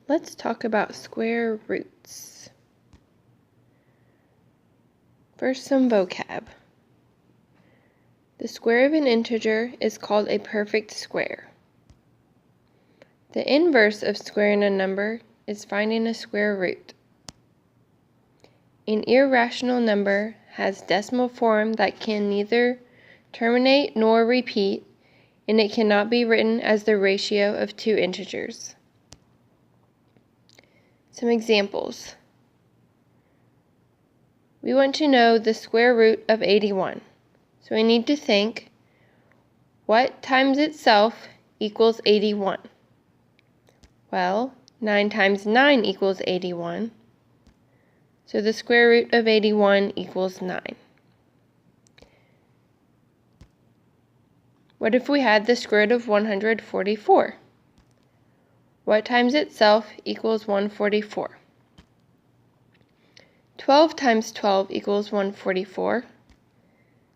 Let's talk about square roots. First, some vocab. The square of an integer is called a perfect square. The inverse of squaring a number is finding a square root. An irrational number has decimal form that can neither terminate nor repeat, and it cannot be written as the ratio of two integers. Some examples. We want to know the square root of 81. So we need to think, what times itself equals 81? Well, 9 times 9 equals 81. So the square root of 81 equals 9. What if we had the square root of 144? What times itself equals 144? 12 times 12 equals 144.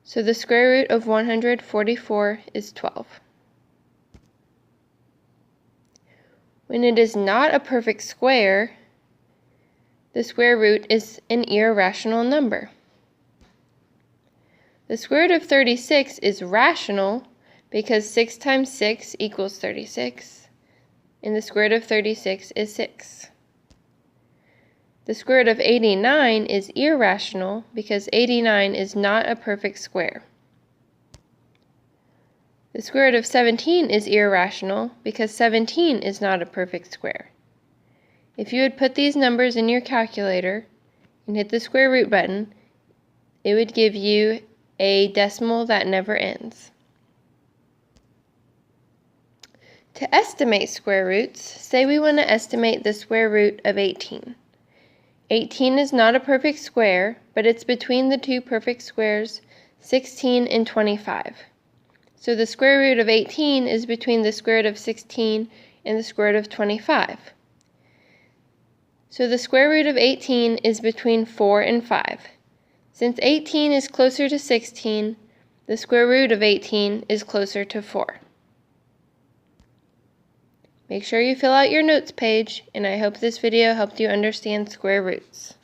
So the square root of 144 is 12. When it is not a perfect square, the square root is an irrational number. The square root of 36 is rational because 6 times 6 equals 36, and the square root of 36 is 6. The square root of 89 is irrational because 89 is not a perfect square. The square root of 17 is irrational because 17 is not a perfect square. If you would put these numbers in your calculator and hit the square root button, it would give you a decimal that never ends. To estimate square roots, say we want to estimate the square root of 18. 18 is not a perfect square, but it's between the two perfect squares, 16 and 25. So the square root of 18 is between the square root of 16 and the square root of 25. So the square root of 18 is between 4 and 5. Since 18 is closer to 16, the square root of 18 is closer to 4. Make sure you fill out your notes page, and I hope this video helped you understand square roots.